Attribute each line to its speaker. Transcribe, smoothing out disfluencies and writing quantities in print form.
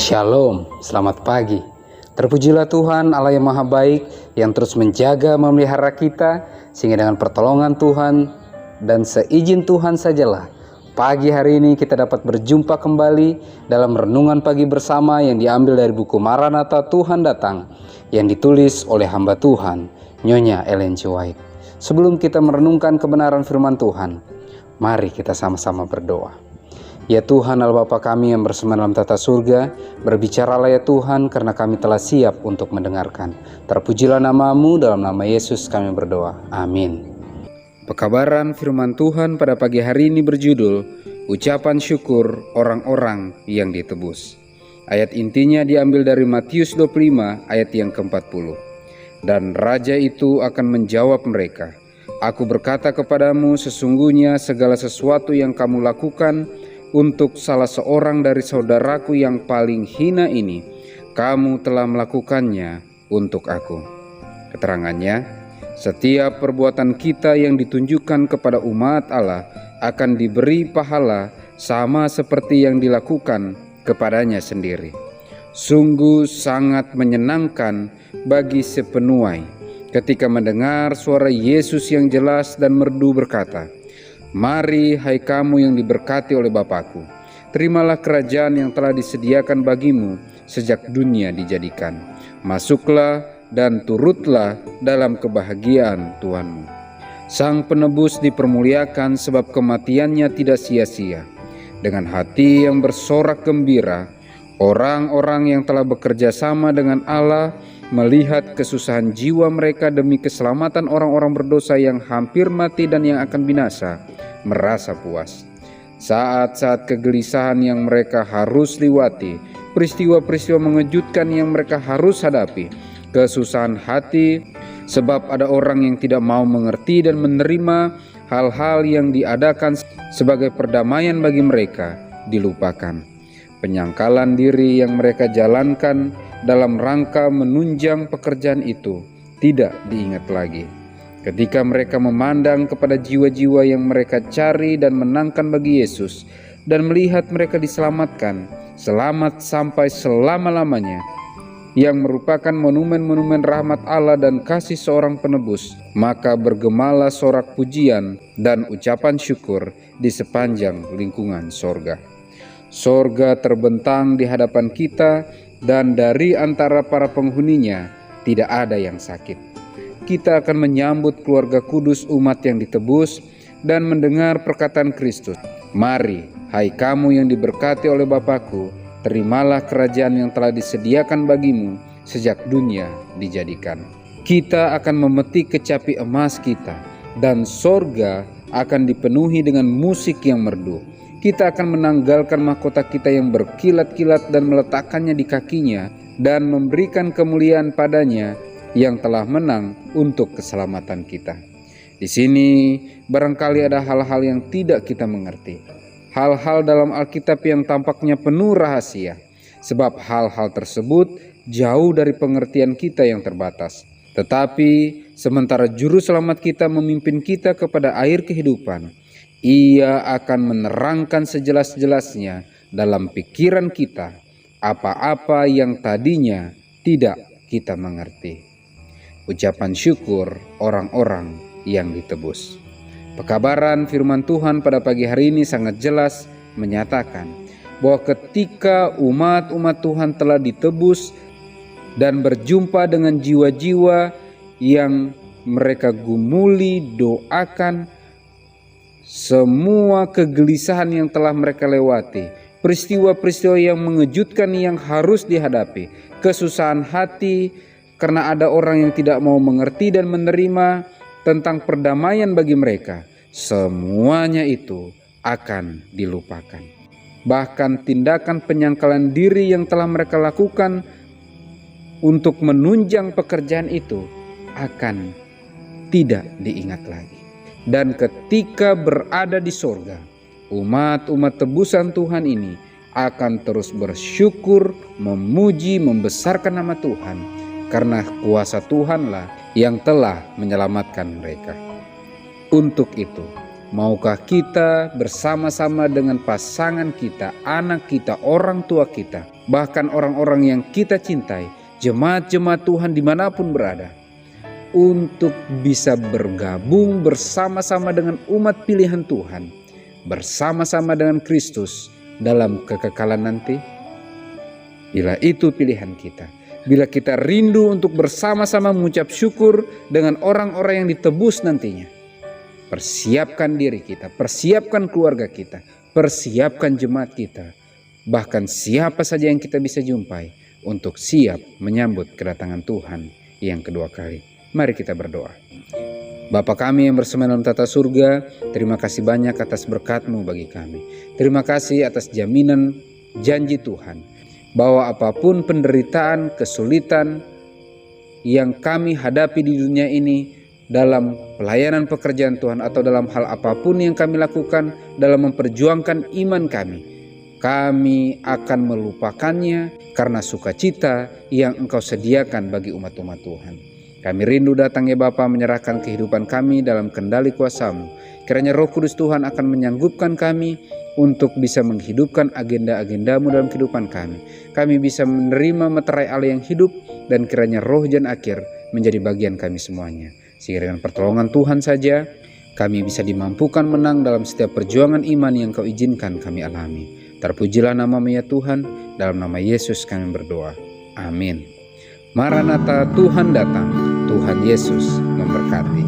Speaker 1: Shalom, selamat pagi. Terpujilah Tuhan Allah yang Maha Baik yang terus menjaga memelihara kita, sehingga dengan pertolongan Tuhan dan seizin Tuhan sajalah pagi hari ini kita dapat berjumpa kembali dalam renungan pagi bersama yang diambil dari buku Maranatha Tuhan Datang yang ditulis oleh hamba Tuhan Nyonya Ellen G. White. Sebelum kita merenungkan kebenaran firman Tuhan, mari kita sama-sama berdoa. Ya Tuhan Allah Bapa kami yang bersema dalam tata surga, berbicaralah ya Tuhan karena kami telah siap untuk mendengarkan. Terpujilah nama-Mu, dalam nama Yesus kami berdoa. Amin. Pekabaran firman Tuhan pada pagi hari ini berjudul Ucapan Syukur Orang-orang yang Ditebus. Ayat intinya diambil dari Matius 25 ayat yang ke-40. Dan raja itu akan menjawab mereka, Aku berkata kepadamu, sesungguhnya segala sesuatu yang kamu lakukan untuk salah seorang dari saudaraku yang paling hina ini, kamu telah melakukannya untuk aku. Keterangannya, setiap perbuatan kita yang ditunjukkan kepada umat Allah akan diberi pahala sama seperti yang dilakukan kepadanya sendiri. Sungguh sangat menyenangkan bagi sepenuai ketika mendengar suara Yesus yang jelas dan merdu berkata, Mari hai kamu yang diberkati oleh Bapakku, terimalah kerajaan yang telah disediakan bagimu sejak dunia dijadikan. Masuklah dan turutlah dalam kebahagiaan Tuhanmu. Sang penebus dipermuliakan sebab kematiannya tidak sia-sia. Dengan hati yang bersorak gembira, orang-orang yang telah bekerja sama dengan Allah melihat kesusahan jiwa mereka demi keselamatan orang-orang berdosa yang hampir mati dan yang akan binasa, merasa puas. Saat-saat kegelisahan yang mereka harus liwati, peristiwa-peristiwa mengejutkan yang mereka harus hadapi, kesusahan hati sebab ada orang yang tidak mau mengerti dan menerima hal-hal yang diadakan sebagai perdamaian bagi mereka, dilupakan. Penyangkalan diri yang mereka jalankan dalam rangka menunjang pekerjaan itu tidak diingat lagi. Ketika mereka memandang kepada jiwa-jiwa yang mereka cari dan menangkan bagi Yesus, dan melihat mereka diselamatkan, selamat sampai selama-lamanya, yang merupakan monumen-monumen rahmat Allah dan kasih seorang penebus, maka bergemalah sorak pujian dan ucapan syukur di sepanjang lingkungan sorga. Sorga terbentang di hadapan kita, dan dari antara para penghuninya tidak ada yang sakit. Kita akan menyambut keluarga kudus umat yang ditebus dan mendengar perkataan Kristus. Mari, hai kamu yang diberkati oleh Bapakku, terimalah kerajaan yang telah disediakan bagimu sejak dunia dijadikan. Kita akan memetik kecapi emas kita, dan sorga akan dipenuhi dengan musik yang merdu. Kita akan menanggalkan mahkota kita yang berkilat-kilat dan meletakkannya di kakinya, dan memberikan kemuliaan padanya yang telah menang untuk keselamatan kita. Di sini barangkali ada hal-hal yang tidak kita mengerti. Hal-hal dalam Alkitab yang tampaknya penuh rahasia, sebab hal-hal tersebut jauh dari pengertian kita yang terbatas. Tetapi sementara juru selamat kita memimpin kita kepada air kehidupan, Ia akan menerangkan sejelas-jelasnya dalam pikiran kita apa-apa yang tadinya tidak kita mengerti. Ucapan syukur orang-orang yang ditebus. Pekabaran firman Tuhan pada pagi hari ini sangat jelas menyatakan bahwa ketika umat-umat Tuhan telah ditebus dan berjumpa dengan jiwa-jiwa yang mereka gumuli, doakan, semua kegelisahan yang telah mereka lewati, peristiwa-peristiwa yang mengejutkan yang harus dihadapi, kesusahan hati karena ada orang yang tidak mau mengerti dan menerima tentang perdamaian bagi mereka, semuanya itu akan dilupakan. Bahkan tindakan penyangkalan diri yang telah mereka lakukan untuk menunjang pekerjaan itu akan tidak diingat lagi. Dan ketika berada di sorga, umat-umat tebusan Tuhan ini akan terus bersyukur, memuji, membesarkan nama Tuhan, karena kuasa Tuhanlah yang telah menyelamatkan mereka. Untuk itu, Maukah kita bersama-sama dengan pasangan kita, anak kita, orang tua kita, bahkan orang-orang yang kita cintai, jemaat-jemaat Tuhan dimanapun berada, untuk bisa bergabung bersama-sama dengan umat pilihan Tuhan, bersama-sama dengan Kristus dalam kekekalan nanti? Bila itu pilihan kita, bila kita rindu untuk bersama-sama mengucap syukur dengan orang-orang yang ditebus nantinya, persiapkan diri kita, persiapkan keluarga kita, persiapkan jemaat kita, bahkan siapa saja yang kita bisa jumpai untuk siap menyambut kedatangan Tuhan yang kedua kali. Mari kita berdoa. Bapa kami yang bersema dalam tata surga, terima kasih banyak atas berkat-Mu bagi kami. Terima kasih atas jaminan janji Tuhan, bahwa apapun penderitaan, kesulitan yang kami hadapi di dunia ini, dalam pelayanan pekerjaan Tuhan atau dalam hal apapun yang kami lakukan dalam memperjuangkan iman kami akan melupakannya karena sukacita yang Engkau sediakan bagi umat-umat Tuhan. Kami rindu datang ya Bapa, menyerahkan kehidupan kami dalam kendali kuasa-Mu. Kiranya Roh Kudus Tuhan akan menyanggupkan kami untuk bisa menghidupkan agenda-agenda-Mu dalam kehidupan kami. Kami bisa menerima meterai Allah yang hidup, dan kiranya roh dan akhir menjadi bagian kami semuanya. Sehingga dengan pertolongan Tuhan saja, kami bisa dimampukan menang dalam setiap perjuangan iman yang Kau izinkan kami alami. Terpujilah nama-Mu ya Tuhan, dalam nama Yesus kami berdoa. Amin. Maranatha, Tuhan datang. Tuhan Yesus memberkati.